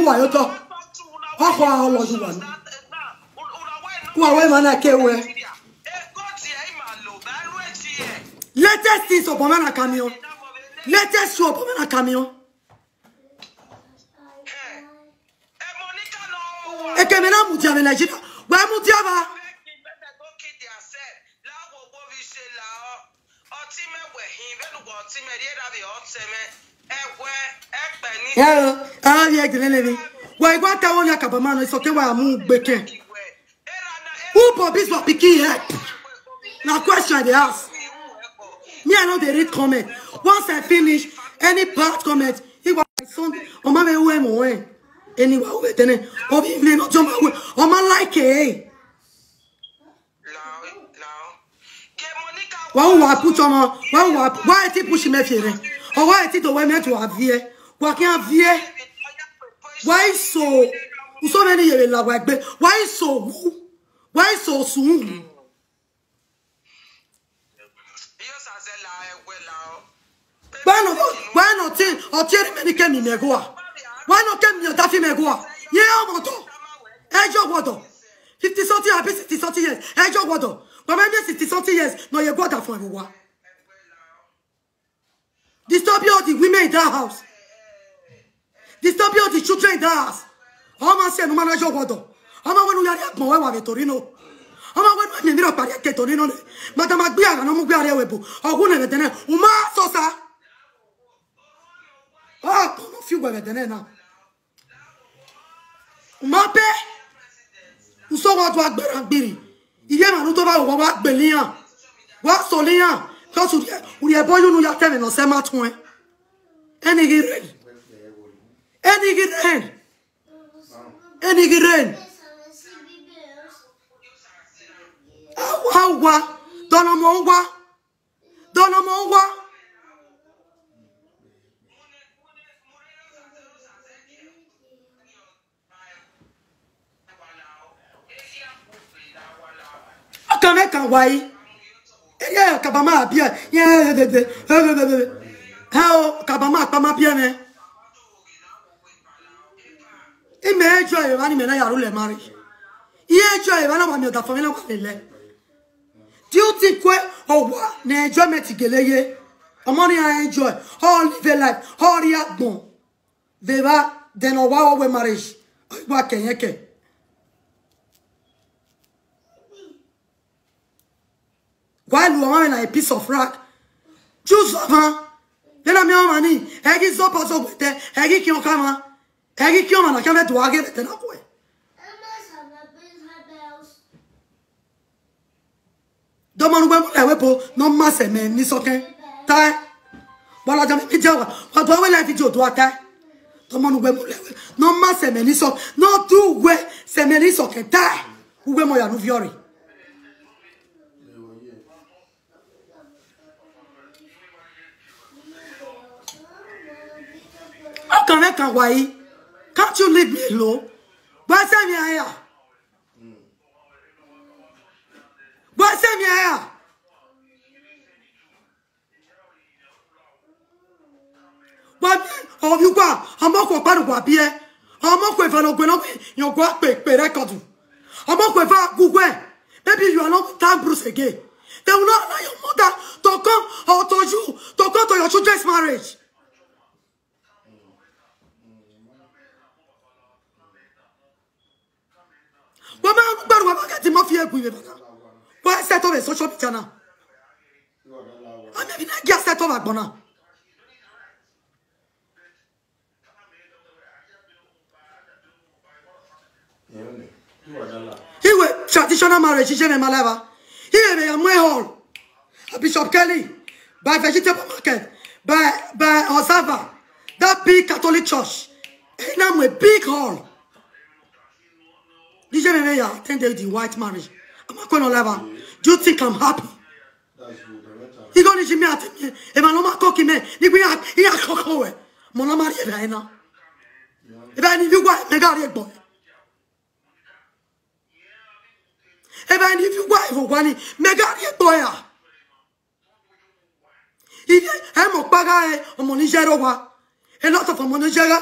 wa yoto. Oko olo ju wa. Kwa we mana kewe. Latest things upon a camion. Latest show upon a camion. Ekemena mutiave Nigeria. Wa mutiava. Yeah, ah, yeah, Glenelli. Why what I want Yakabamano is okay why I move bacon. Who Bobizua picking help? Now question they ask. Me, I know they read comment. Once I finish any part comment, he was my son. Oh my way, anyway, then of evening or jump away. Oh my like it. Why put on why it pushing me here? Or why it the way me to have here? Why can't here? Why so many years like why so soon? Why not or tell many came in Megoa? Why not come near Daffy Megoa? Yeah, moto. Ejo water. 50 60 years. Ejo water. But when 60 years, no, you got that for everyone. Disturb all the women in that house. Disturb all the children in that house. How man say no man Ejo water. How man when we are at Moa Torino. How man when we are at Torino. Madame Agbia, no Mugare Webo. Or who never done. Uma Sosa. Ah, comment few were the now? Mape, who saw what Biri. Il y a un autre va Belia. What Solia? Because we are boy, you know, telling us a match. Any rain. How Donamongwa. Can why? Yeah, Kabama, yeah, how Kabama, Kama Piane. It may enjoy a man in a marriage. He enjoy one of the family. Do you think or what? Ne enjoyment to Geleye? A money I enjoy. All live a life. All react bon. Veva, then or wow marriage. What can you? While you are a piece of rock, choose huh? Then I'm your money. Eggy so possible with the Eggy Kyokama. Eggy Kyoma, I can't do I get it enough way. Don't want to weapon, no master man, this okay. Tie. Well, I don't know what do I like to do attack? Don't want to weapon, no master man, this okay. No two way, Semenis okay. Tie. Who were my Nuviori? Why? Can't you leave me alone? Why send me here? Why send me here? But of you go, I'm not going to be here. I'm not going to be your work pay record. I'm not going to Google. Maybe you are not time Bruce again. They will not allow your mother to come or to you to go to your children's marriage. Why set up a social media now? I mean, I guess set up a bona. He was traditional marriage, he in my level. He was a hall. A Bishop Kelly, by vegetable market, by Osava, that big Catholic church. And I'm a big hall. This year, I attended the white marriage. I'm not going to level. Do you think I'm happy? He going to me at me. If I'm not cooking me, if we are here, cocoa. Mona Maria, now. If I need you, what? Megari boy. If I need you, what? For one, Megari boy. If I'm a bagay, I'm on Nigeria. A lot of Nigeria,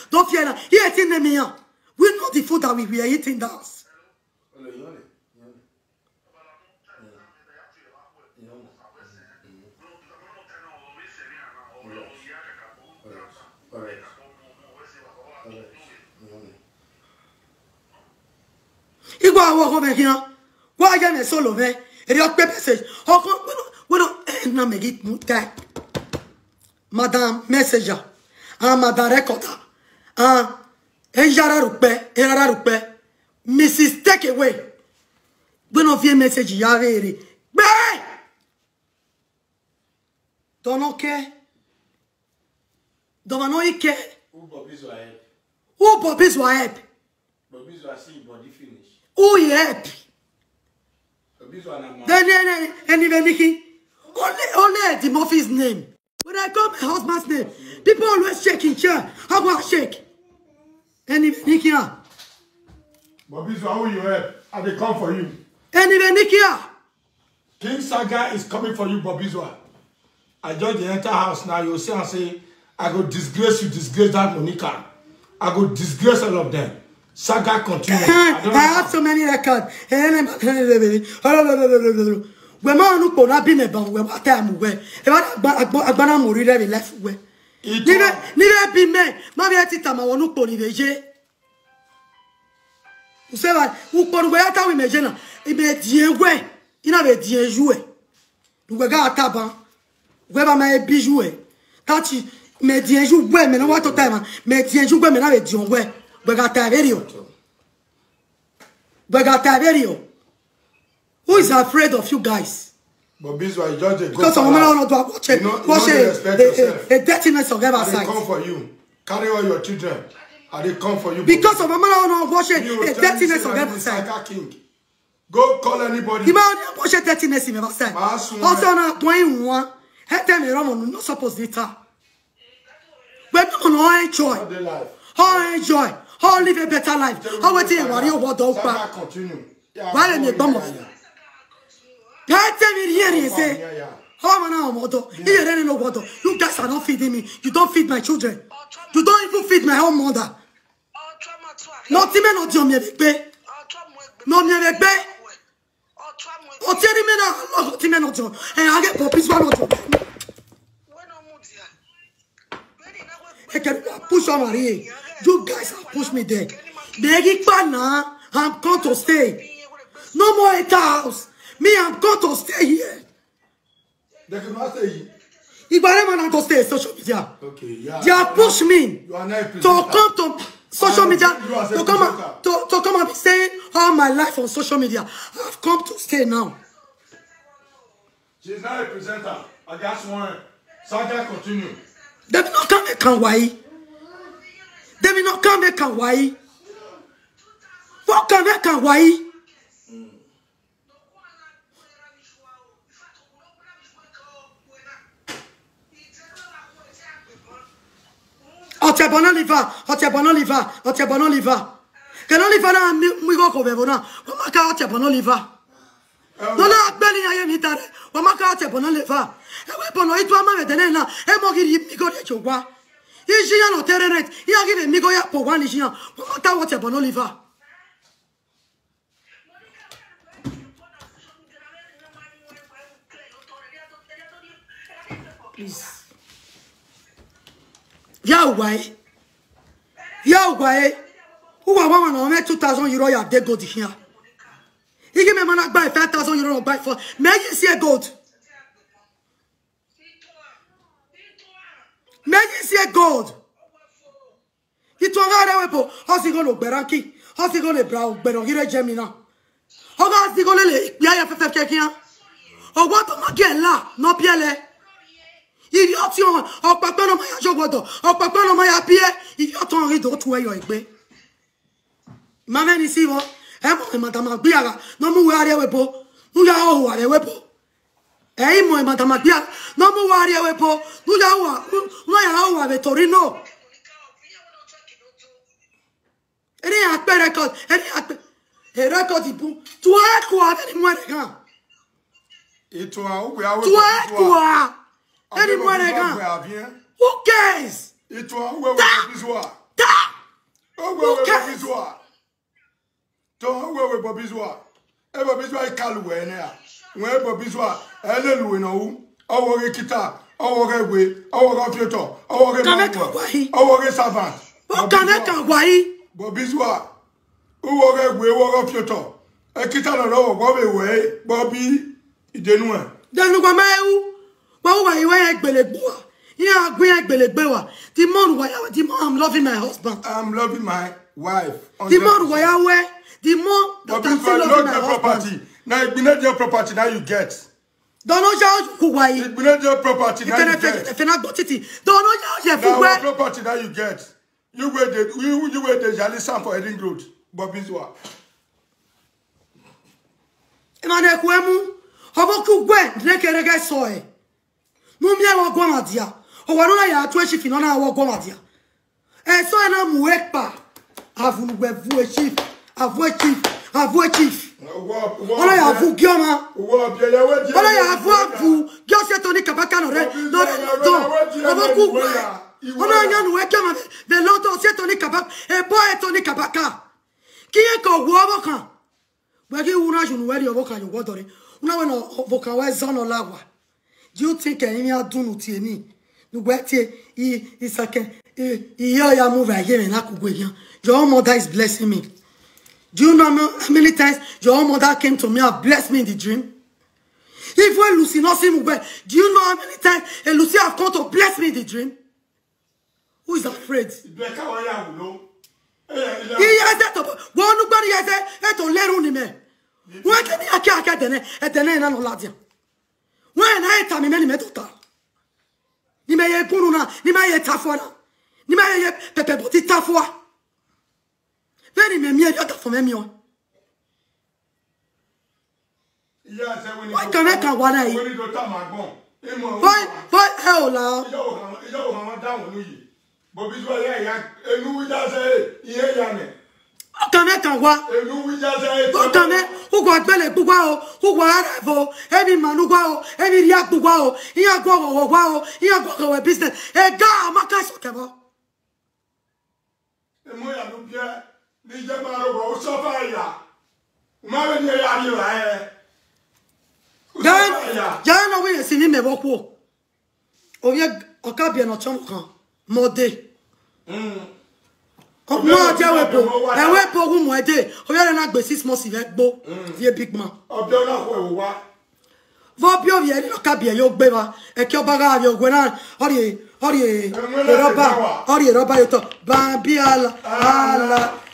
don't fear that. He eating them here. We know the food that we are eating that. You go and walk over here. Why are you solo, man? And your paper says, we don't not make it type. Madame Messenger, Madame Recorder, Rupe, Mrs. Take Away. We don't fear message, Yaveri. Don't care. Don't know you care. Who Bobizua help? Who Bobizua help? Bobizua see body finish. Who he help? Bobizua na man. Then anybody only the Murphy's name. When I call my husband's name, people always shake in chair. How about shake? Anybody here? Bobizua, who you help? And they come for you. Anybody here? King Saga is coming for you, Bobizua. I just enter house now. You see and say, I go disgrace you, disgrace that Monica. I go disgrace all of them. Saga continue. I have so many records. When man look on have been about when what time we agbana mori there left we. Never be me. Ma be ati tama wonu ko ni veje. You say what? Who pon we ata we meje na. E be die we. Ina be die jouer. Du we ga ata ban. We ba ma e bi jouer. Tati me die jou we me no what time. Me die jou we me na be die we. We ga ta video. We ga ta video. Who is afraid of you guys? Bobizua is just a good because of not watch a dirtiness of ever side. They come for you. Carry all your children. And they come for you. Because of not watch a dirtiness of ever side. Go call anybody. You might watch a dirtiness in ever side. Also not doing one. Head them around not supposed to tell. We're not enjoy. How enjoy. How live a better life. How wait till you what dog back. Why don't you come on? God tell me here and say, how am I? You guys are not feeding me. You don't feed my children. You don't even feed my own mother. Not even not your me. No me be. O tell me now, not even not your. And I get Bobizua not your. I can push on Marie. You guys have pushed me there. I'm going to stay. No more at house. Me, I'm going to stay here. They cannot stay here. If I want to stay on social media, okay, yeah. They have pushed me to come to social media, to come and be saying all my life on social media. I've come to stay now. She's not a presenter. I just want Saga continue. They will not come back and why? They will not come back and why? What come back and why? Otebona liver. Can only find we go over now. Wamaka otebona liver. No, not belly I am it. Wamaka otebona liver. And weapon it was my denena. And Mogi Migo de Chogua. Is she not terrorist? You are giving Migo for 1 year. Wamaka otebona liver. Please. Yahweh, who are one on 2,000 euro? You have gold here. He give me man buy 5,000 euro buy for. May you see a gold? May you see a gold? It was not a weapon. How's he going to Beranki? How's he going to brow? Beranki Gemina. How's he going to Yaya Fekia? Or what to get la? No piele. If you are on Papa no Maya Jogodo, or Papa no Maya Pierre, if you are on Rido to where you are. Mamma is evil, and Madame Biara, no more wepo, Nuya wepo. Eh, my Madame Biara, no more wepo, Nuya Torino. Any act record, any record to Aqua anymore. It was to Any more again. Who Who cares? It was where Bobizua. Who cares? Don't where Bobizua. Bobizua Kalu enya. Where Bobizua Elelu no. Our kita. Our way. Our future. Our man. Our servant. What can I can why? Bobizua. Our way. Our future. Kita no Bobby way. Bobby. Idenua. Then look at my. Why you ain't Belebua? Yeah, agree Belebewa. The more I'm loving my husband. I'm loving my wife. The more why I wear, the more that I'm still loving my husband. Property. Now it's been your property. Now you get. Don't know who why. It's been your property. Now you get. If you're not got it, don't know now your property. Now you get. You wait the Jali Sam for Eddy Road. Bobizua. Emmanuel Kwemu. Hoboku gwe nekerege soe. Mumia wa gomadia. O waruna ya atweshi finona wa gomadia. So na muekpa. Avunwe vue chief. Avue chief. Ona ya avu gioma. Ona ya avu giose toni kabaka no re. No. Hoboku gwe. Ona nya nu ekema de loto se toni kabaka. E boy toni kabaka. Kiye ko wo abokan. Bagi una junu weri obokan yo wodore. Una we no vokan we zono lawa. Do you think any are doing to me? No wait, is okay. You move again and I could go here. Your mother is blessing me. Do you know how many times your mother came to me and blessed me in the dream? If when Lucy not see me well, do you know how many times Lucy have come to bless me in the dream? Who is afraid? He has that. One nobody has that to learn on him. Why can he get at the end of Ladia? When I tell me many metota. Ni me ye pununa, ni me ye tafona. Ni me ye pepe boti tafwa. Very me miye yota for me mio. Why can I can wana yi? Why hell la? Bobizua ya enu jaze iye yane. Kame kanwa. Kame ugwa gbele gbugwa o, ugwa aravo, ebi manugwa o, ebi riak gbugwa o, iya gwa o, iya gwa we business. E ga amaka sokebo. Emo ya lupia, ni je maro go sofa ya. Umawe ni ya ni wa Jana we sini me boku. Oye okabie no chon kan mode. Moi dia wepo e wepo gu mo ede o yare na gbe 6 months ive gbo vie big man obio na ko wa vo bio vie ni okabie yo gbe wa e ki oba ga yo gwe na ori roba yo to bambi ala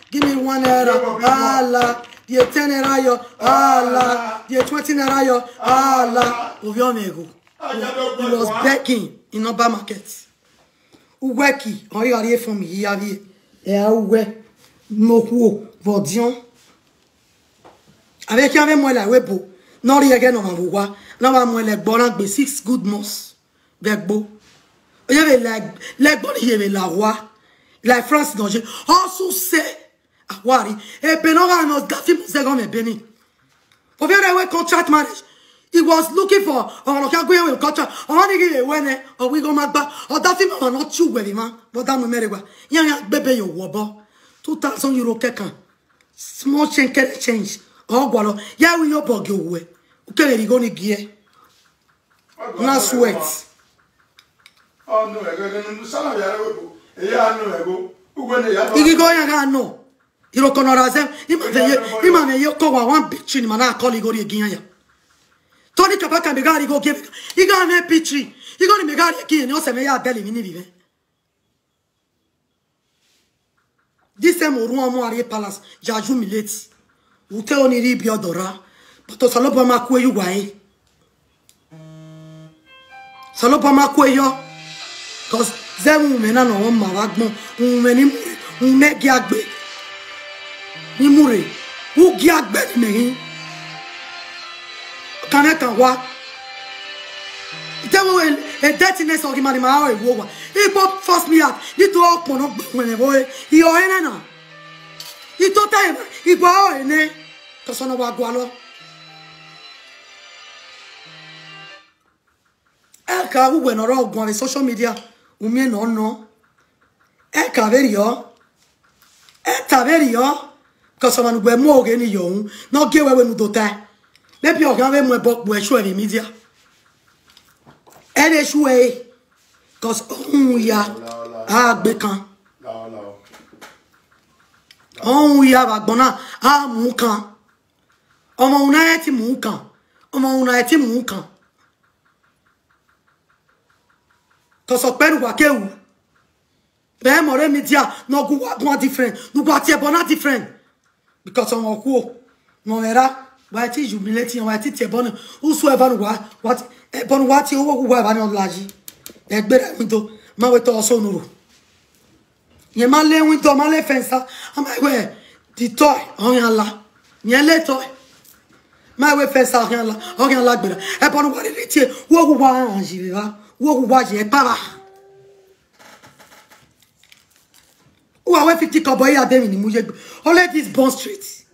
give me 1 naira ala die 10 naira yo ala die 20 naira yo ala ovio mego. He was begging in Oba market uweki on yari fun mi yavi. Et à ouais, Moko, Vaudion. Avec un moi la webo. Non, rien que non, on va non, moi les bonnes, 6 good months. Verbo. Il y avait les bonnes, il y avait la roi. La France, donc j'ai. Oh, sous c'est. Ah, wari. Et ben, on a nos gaffi, mon second, mais béni. Pour faire un contract marriage. He was looking for, oh, look, I'm going with contract. Oh, I give it when, oh, we go back. Oh, that thing, I'm not too well, man. But I'm a merry way. Young baby, you wobble. 2,000 euro kekan. Small change. Oh, well, yeah, we your bug your way. Okay, you go to gear. Not sweat. Oh, no, I go to salary. Yeah, no, I go. You go, I know. You don't know, Imam, you go one bitch in my call you go again. Tony Kabaka Megari go give it. He got an MP3. He got a Megari again. You say, I tell him, this time, Ruamo Palace, Jaju Millet. Who tell me Biodora, but to Salopama Kwe you why? Salopama Kwe yo, because them women are no one Maragmo, who make Yagbe. Nimure, who Gyagbe me. Canada wa ite wo e dirtiness of my ma e wo e pop force me out ni to open up when e wo e o ene na e to time e gwa o ene to so no wa gwa lo e ka wo we no ro gwan social media Umie no. E caverio. E taverio. Because someone will more any young. No give away with the maybe you're going to book where show any media. And it's way. Because bekan. We have a bona. Mukan. Unite Mukan. Unite Mukan. Because of pen wakeu. Ben more media no go different. No go bona different. Because on wako no era Wetin jubilating Wetin bon whosoever what bon what you go ba no laji. Egbere mi to ma we to so nuru. Ye ma le win to ma le fensa. Am I we the toy on yan la. Ye le toy. Ma we fensa on yan la gbere. E bon what le tie wo go wa anji va. Wo go wa je para. Who are 50 cowboy adem in muje. Only this Bond Street.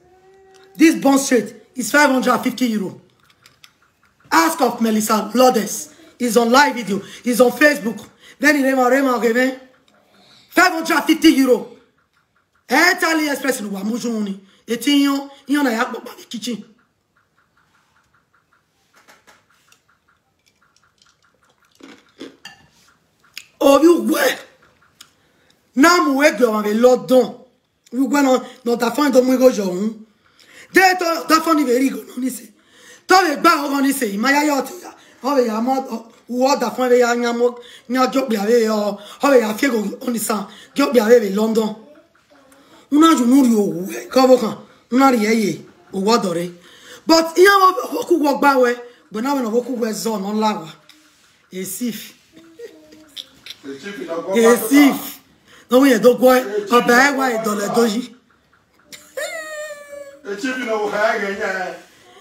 This Bond Street is 550 euro. Ask of Melissa Lourdes. Is on live video. Is on Facebook. Then il est 550 euro. Italy Express no wa mujuni. Etinyo na ya gbogbo kitchen. Oh you where? Now mu we go avec l'odon. You go no ta fin do mu go jo hun. De ta fin ni veri go no ni se. To le gba o ni se. Ma ya yo ti ya. O be ya mo wo da fun be ya nyamo nya jo bi ave yo o be ya fie go oni san jo bi ave London una ju nuri o ko bo kan una ri eye o wo dore but iya wo ku wo gba we but now we no ku we zo no lawa e sif no we do go o ba wa e do le doji e chief no ha ga nya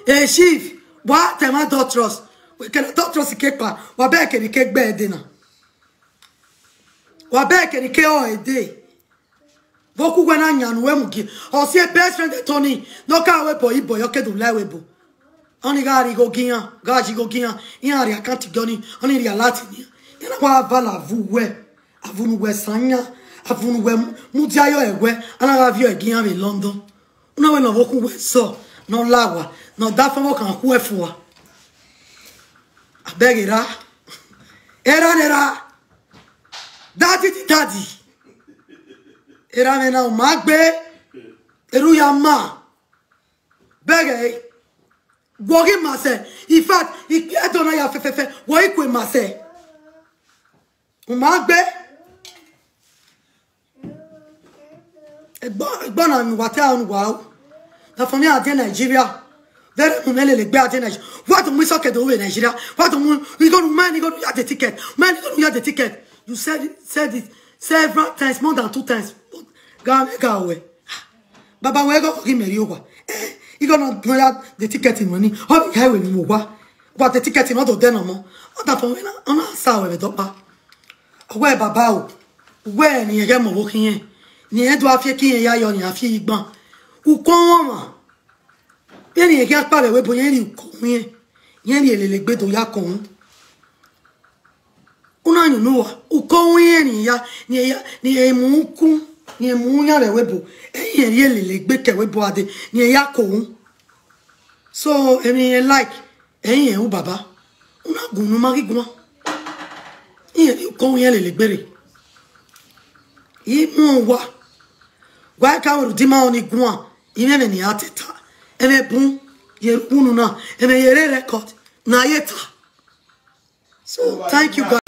e chief what am I don't trust. We can talk to the cake. Wa be ke ni cake be de na. Wa be ke ni ke o e de. Voku gwa na nya no we mu gi. O se best friend Tony. No ka we boy boy o ke do la we bo. Oni ga ri go gian, ga ji go gian. Yan ri account goni, oni ri alati ni. Ina wa vala vu we. Avunu we sanya, avunu we mu dia yo ewe. Ana ga vi o gian we London. Una we no voku we so. No lawa, no da fa mo kan ku e fu wa. Abegera. Era. Daddy. Era me na magbe. Eru ya ma. Bege. Wogi mase. In fact, I don't know ya fefe. Wo ikwe mase. Magbe. Egbo na mi wate anu wa. Na for me ade Nigeria. Very mumele le gbe ade Nigeria. What do we soke do in Nigeria? What do we go to man? You go to get the ticket. Man, you go to get the ticket. You said it several times, more than 2 times. Go away. Baba, we go give me you. You gonna get the ticket in money. How the highway move? But the ticket in other than no more. Other for me, I'm not sour with Dopa. Where Baba? Where ni get more walking in? Ni do afie ki ya yo ni afie igban. U kon ma. Yeni e kan pare we bo yen ri ko yen. Yen ri elele gbe to ya kon. Una ni no wa. U kon yen ni emu ku. Ni emu ya re we bo. Yen ri elele gbe ke we bo ade. Ni ya kon. So emi like yen u baba. Una gunu ma ri gun. Yen ri kon yen elele gbe re. Yi mu wa. Wa ka wo di ma oni gun. Ime me ni ateta. Eme bun ye unu na eme yere record na yeta. So thank you guys.